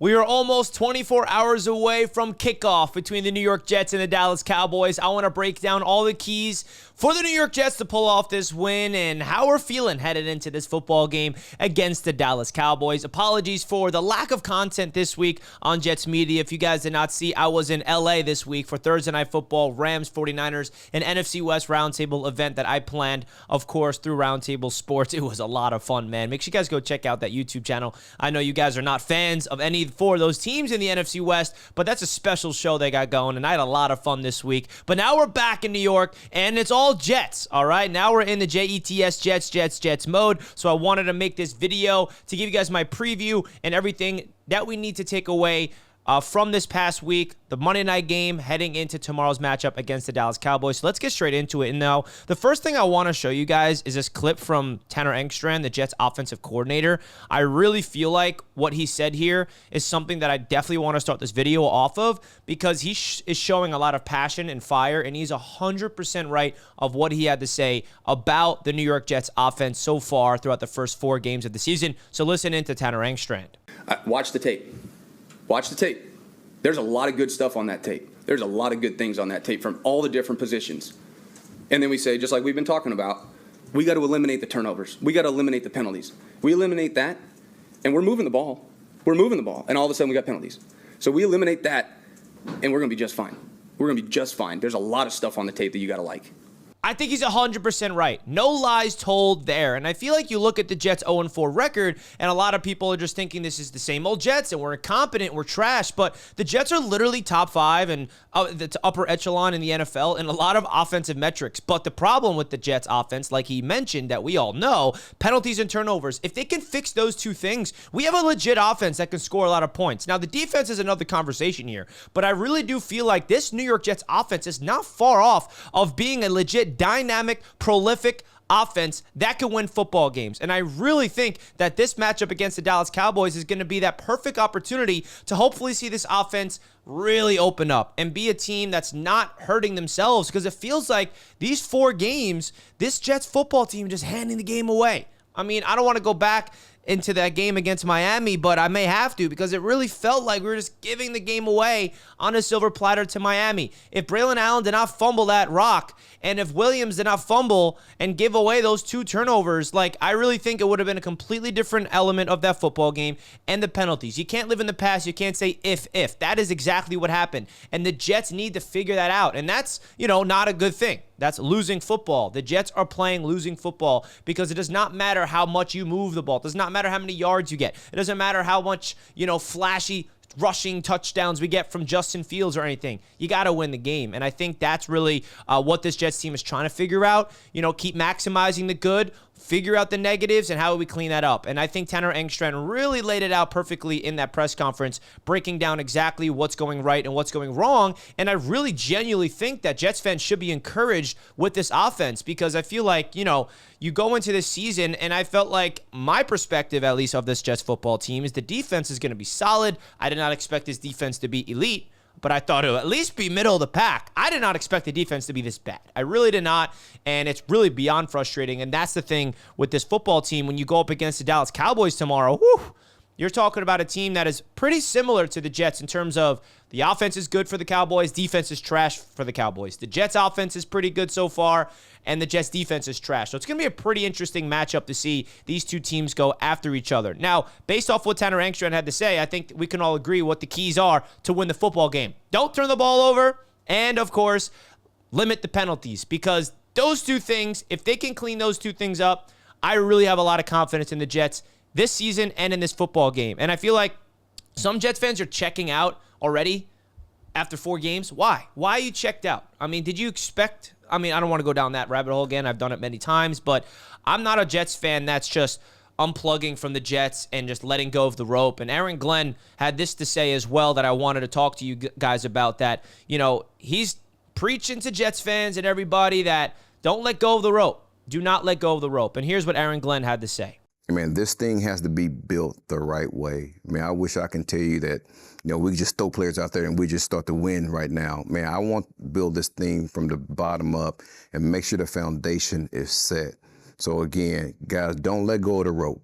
We are almost 24 hours away from kickoff between the New York Jets and the Dallas Cowboys. I want to break down all the keys for the New York Jets to pull off this win and how we're feeling headed into this football game against the Dallas Cowboys. Apologies for the lack of content this week on Jets Media. If you guys did not see, I was in LA this week for Thursday Night Football, Rams 49ers, an NFC West Roundtable event that I planned, of course, through Roundtable Sports. It was a lot of fun, man. Make sure you guys go check out that YouTube channel. I know you guys are not fans of any for those teams in the NFC West, but that's a special show they got going, and I had a lot of fun this week. But now we're back in New York, and it's all Jets, all right? Now we're in the Jets, Jets mode, so I wanted to make this video to give you guys my preview and everything that we need to take away from this past week, the Monday night game heading into tomorrow's matchup against the Dallas Cowboys. So let's get straight into it. And now, the first thing I want to show you guys is this clip from Tanner Engstrand, the Jets offensive coordinator. I really feel like what he said here is something that I definitely want to start this video off of because he is showing a lot of passion and fire, and he's 100% right of what he had to say about the New York Jets offense so far throughout the first 4 games of the season. So listen in to Tanner Engstrand. Watch the tape. Watch the tape. There's a lot of good stuff on that tape. There's a lot of good things on that tape from all the different positions. And then we say, just like we've been talking about, we got to eliminate the turnovers. We got to eliminate the penalties. We eliminate that, and we're moving the ball. We're moving the ball, and all of a sudden we got penalties. So we eliminate that, and we're going to be just fine. We're going to be just fine. There's a lot of stuff on the tape that you got to like. I think he's 100% right. No lies told there. And I feel like you look at the Jets' 0-4 record, and a lot of people are just thinking this is the same old Jets, and we're incompetent, we're trash. But the Jets are literally top 5 and the upper echelon in the NFL in a lot of offensive metrics. But the problem with the Jets' offense, like he mentioned, that we all know, penalties and turnovers. If they can fix those two things, we have a legit offense that can score a lot of points. Now, the defense is another conversation here, but I really do feel like this New York Jets offense is not far off of being a legit dynamic, prolific offense that can win football games. And I really think that this matchup against the Dallas Cowboys is going to be that perfect opportunity to hopefully see this offense really open up and be a team that's not hurting themselves, because it feels like these 4 games, this Jets football team just handing the game away. I mean, I don't want to go back into that game against Miami, but I may have to, because it really felt like we were just giving the game away on a silver platter to Miami. If Braylon Allen did not fumble that rock, and if Williams did not fumble and give away those 2 turnovers, like, I really think it would have been a completely different element of that football game. And the penalties. You can't live in the past. You can't say if. That is exactly what happened. And the Jets need to figure that out. And that's, not a good thing. That's losing football. The Jets are playing losing football because it does not matter how much you move the ball. It does not matter how many yards you get. It doesn't matter how much, flashy rushing touchdowns we get from Justin Fields or anything. You got to win the game. And I think that's really what this Jets team is trying to figure out. Keep maximizing the good, figure out the negatives, and how we clean that up. And I think Tanner Engstrand really laid it out perfectly in that press conference, breaking down exactly what's going right and what's going wrong. And I really genuinely think that Jets fans should be encouraged with this offense, because I feel like, you go into this season, and I felt like my perspective, at least, of this Jets football team is the defense is going to be solid. I did not expect this defense to be elite, but I thought it would at least be middle of the pack. I did not expect the defense to be this bad. I really did not, and it's really beyond frustrating. And that's the thing with this football team. When you go up against the Dallas Cowboys tomorrow, you're talking about a team that is pretty similar to the Jets in terms of the offense is good for the Cowboys, defense is trash for the Cowboys. The Jets offense is pretty good so far, and the Jets defense is trash. So it's going to be a pretty interesting matchup to see these two teams go after each other. Now, based off what Tanner Engstrand had to say, I think we can all agree what the keys are to win the football game. Don't turn the ball over, and of course, limit the penalties, because those 2 things, if they can clean those 2 things up, I really have a lot of confidence in the Jets this season and in this football game. And I feel like some Jets fans are checking out already after 4 games. Why? Why are you checked out? I mean, did you expect... I don't want to go down that rabbit hole again. I've done it many times, but I'm not a Jets fan that's just unplugging from the Jets and just letting go of the rope. And Aaron Glenn had this to say as well that I wanted to talk to you guys about, that, he's preaching to Jets fans and everybody that don't let go of the rope. Do not let go of the rope. And here's what Aaron Glenn had to say. Man, this thing has to be built the right way. Man, I wish I can tell you that, we just throw players out there and we just start to win right now. Man, I want to build this thing from the bottom up and make sure the foundation is set. So again, guys, don't let go of the rope.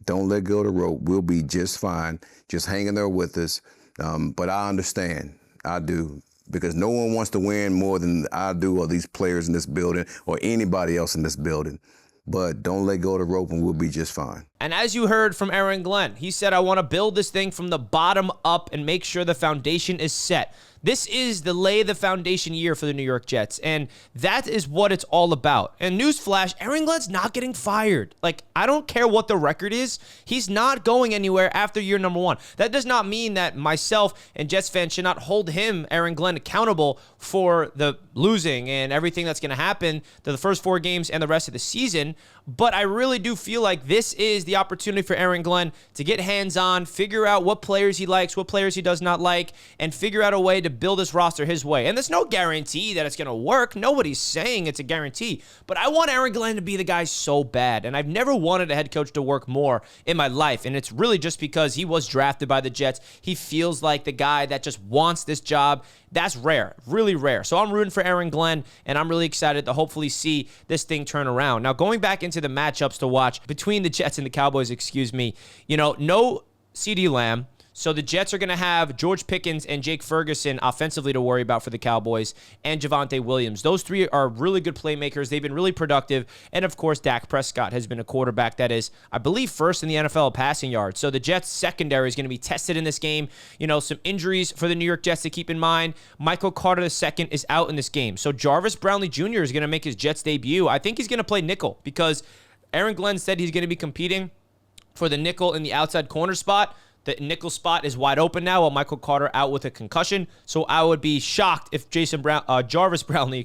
Don't let go of the rope. We'll be just fine, just hanging there with us. But I understand. I do. Because no one wants to win more than I do, or these players in this building, or anybody else in this building. But don't let go of the rope and we'll be just fine. And as you heard from Aaron Glenn, he said, I want to build this thing from the bottom up and make sure the foundation is set. This is the lay the foundation year for the New York Jets, and that is what it's all about. And newsflash, Aaron Glenn's not getting fired. Like, I don't care what the record is. He's not going anywhere after year number 1. That does not mean that myself and Jets fans should not hold him, Aaron Glenn, accountable for the losing and everything that's going to happen to the first 4 games and the rest of the season. But I really do feel like this is the opportunity for Aaron Glenn to get hands-on, figure out what players he likes, what players he does not like, and figure out a way to build this roster his way. And there's no guarantee that it's going to work. Nobody's saying it's a guarantee. But I want Aaron Glenn to be the guy so bad. And I've never wanted a head coach to work more in my life. And it's really just because he was drafted by the Jets. He feels like the guy that just wants this job. That's rare, really rare. So I'm rooting for Aaron Glenn, and I'm really excited to hopefully see this thing turn around. Now, going back into the matchups to watch between the Jets and the Cowboys, no CeeDee Lamb. So the Jets are going to have George Pickens and Jake Ferguson offensively to worry about for the Cowboys, and Javonte Williams. Those 3 are really good playmakers. They've been really productive. And, of course, Dak Prescott has been a quarterback that is, I believe, first in the NFL passing yards. So the Jets' secondary is going to be tested in this game. Some injuries for the New York Jets to keep in mind. Michael Carter II is out in this game. So Jarvis Brownlee Jr. is going to make his Jets debut. I think he's going to play nickel because Aaron Glenn said he's going to be competing for the nickel in the outside corner spot. The nickel spot is wide open now, while Michael Carter out with a concussion. So I would be shocked if Jarvis Brownlee,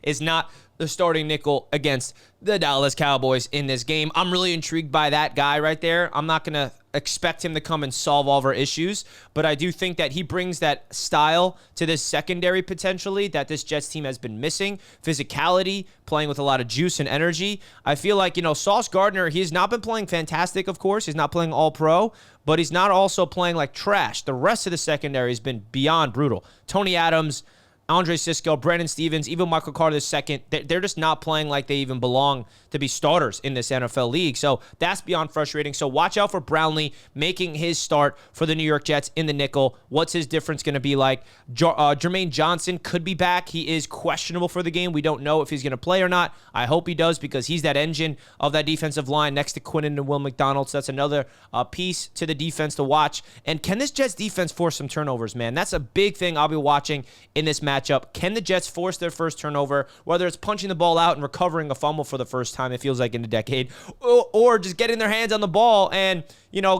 is not the starting nickel against the Dallas Cowboys in this game. I'm really intrigued by that guy right there. I'm not going to expect him to come and solve all of our issues, but I do think that he brings that style to this secondary potentially that this Jets team has been missing. Physicality, playing with a lot of juice and energy. I feel like, Sauce Gardner, he's not been playing fantastic, of course. He's not playing all pro, but he's not also playing like trash. The rest of the secondary has been beyond brutal. Tony Adams, Andre Sisco, Brandon Stevens, even Michael Carter II, they're just not playing like they even belong to be starters in this NFL league. So that's beyond frustrating. So watch out for Brownlee making his start for the New York Jets in the nickel. What's his difference going to be like? Jermaine Johnson could be back. He is questionable for the game. We don't know if he's going to play or not. I hope he does because he's that engine of that defensive line next to Quinnen and Will McDonald. So that's another piece to the defense to watch. And can this Jets defense force some turnovers, man? That's a big thing I'll be watching in this matchup. Can the Jets force their first turnover, whether it's punching the ball out and recovering a fumble for the first time, it feels like in a decade, or just getting their hands on the ball and,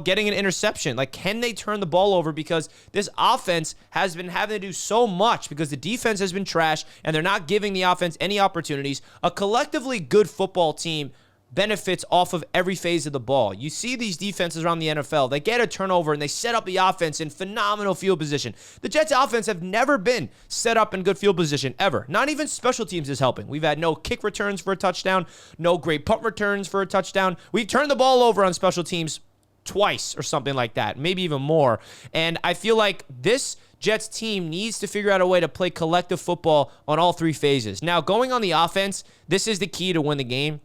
getting an interception? Like, can they turn the ball over? Because this offense has been having to do so much because the defense has been trash and they're not giving the offense any opportunities. A collectively good football team benefits off of every phase of the ball. You see these defenses around the NFL, they get a turnover and they set up the offense in phenomenal field position. The Jets offense have never been set up in good field position, ever. Not even special teams is helping. We've had no kick returns for a touchdown, no great punt returns for a touchdown. We've turned the ball over on special teams twice or something like that, maybe even more. And I feel like this Jets team needs to figure out a way to play collective football on all 3 phases. Now, going on the offense, this is the key to win the game.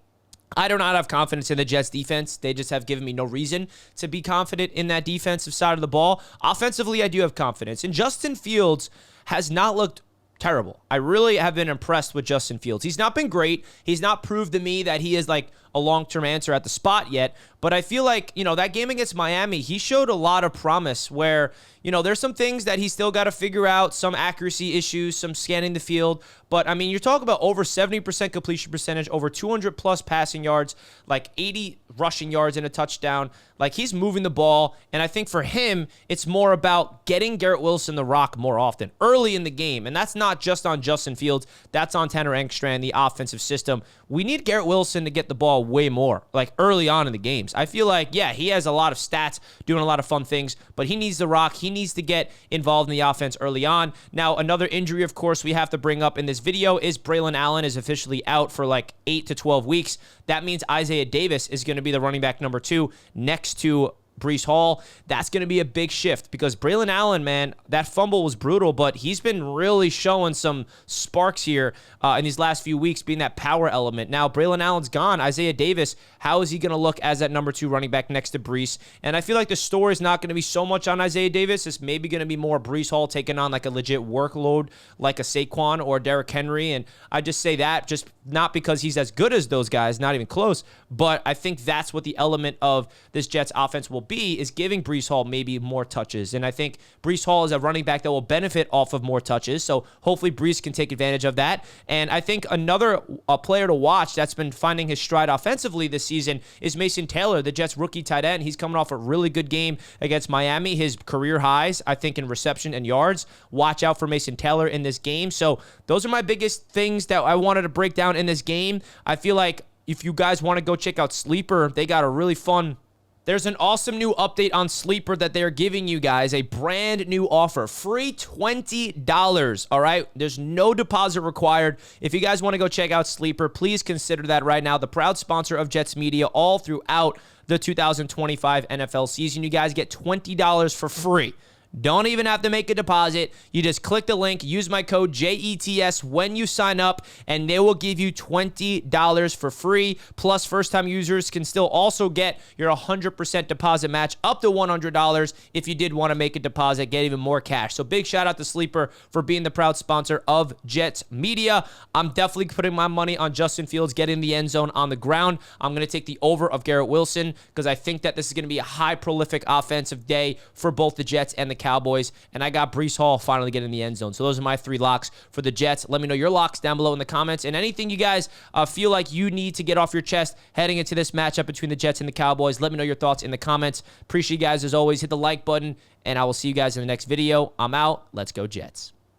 I do not have confidence in the Jets defense. They just have given me no reason to be confident in that defensive side of the ball. Offensively, I do have confidence. And Justin Fields has not looked terrible. I really have been impressed with Justin Fields. He's not been great. He's not proved to me that he is like a long-term answer at the spot yet, but I feel like, that game against Miami, he showed a lot of promise where, there's some things that he still got to figure out, some accuracy issues, some scanning the field, but I mean, you're talking about over 70% completion percentage, over 200 plus passing yards, like 80 rushing yards and a touchdown. Like, he's moving the ball, and I think for him, it's more about getting Garrett Wilson the rock more often early in the game, and that's not just on Justin Fields, that's on Tanner Engstrand, the offensive system. We need Garrett Wilson to get the ball way more, like early on in the games. I feel like, yeah, he has a lot of stats, doing a lot of fun things, but he needs the rock. He needs to get involved in the offense early on. Now, another injury, of course, we have to bring up in this video is Braylon Allen is officially out for like 8 to 12 weeks. That means Isaiah Davis is going to be the running back number 2 next to Breece Hall, that's going to be a big shift because Braylon Allen, man, that fumble was brutal, but he's been really showing some sparks here in these last few weeks, being that power element. Now, Braylon Allen's gone. Isaiah Davis, how is he going to look as that number 2 running back next to Breece? And I feel like the story is not going to be so much on Isaiah Davis. It's maybe going to be more Breece Hall taking on like a legit workload like a Saquon or Derrick Henry. And I just say that just not because he's as good as those guys, not even close, but I think that's what the element of this Jets offense will be, is giving Breece Hall maybe more touches. And I think Breece Hall is a running back that will benefit off of more touches. So hopefully Breece can take advantage of that. And I think another player to watch that's been finding his stride offensively this season is Mason Taylor, the Jets rookie tight end. He's coming off a really good game against Miami, his career highs, I think, in reception and yards. Watch out for Mason Taylor in this game. So those are my biggest things that I wanted to break down in this game. I feel like if you guys want to go check out Sleeper, they got a really fun... There's an awesome new update on Sleeper that they're giving you guys, a brand new offer, free $20, all right? There's no deposit required. If you guys want to go check out Sleeper, please consider that right now. The proud sponsor of Jets Media all throughout the 2025 NFL season. You guys get $20 for free. Don't even have to make a deposit. You just click the link, use my code JETS when you sign up, and they will give you $20 for free. Plus, first-time users can still also get your 100% deposit match up to $100 if you did want to make a deposit, get even more cash. So big shout-out to Sleeper for being the proud sponsor of Jets Media. I'm definitely putting my money on Justin Fields getting the end zone on the ground. I'm going to take the over of Garrett Wilson because I think that this is going to be a high prolific offensive day for both the Jets and the Cowboys, and I got Breece Hall finally getting in the end zone. So those are my 3 locks for the Jets. Let me know your locks down below in the comments, and anything you guys feel like you need to get off your chest heading into this matchup between the Jets and the Cowboys. Let me know your thoughts in the comments. Appreciate you guys as always. Hit the like button, and I will see you guys in the next video. I'm out. Let's go Jets.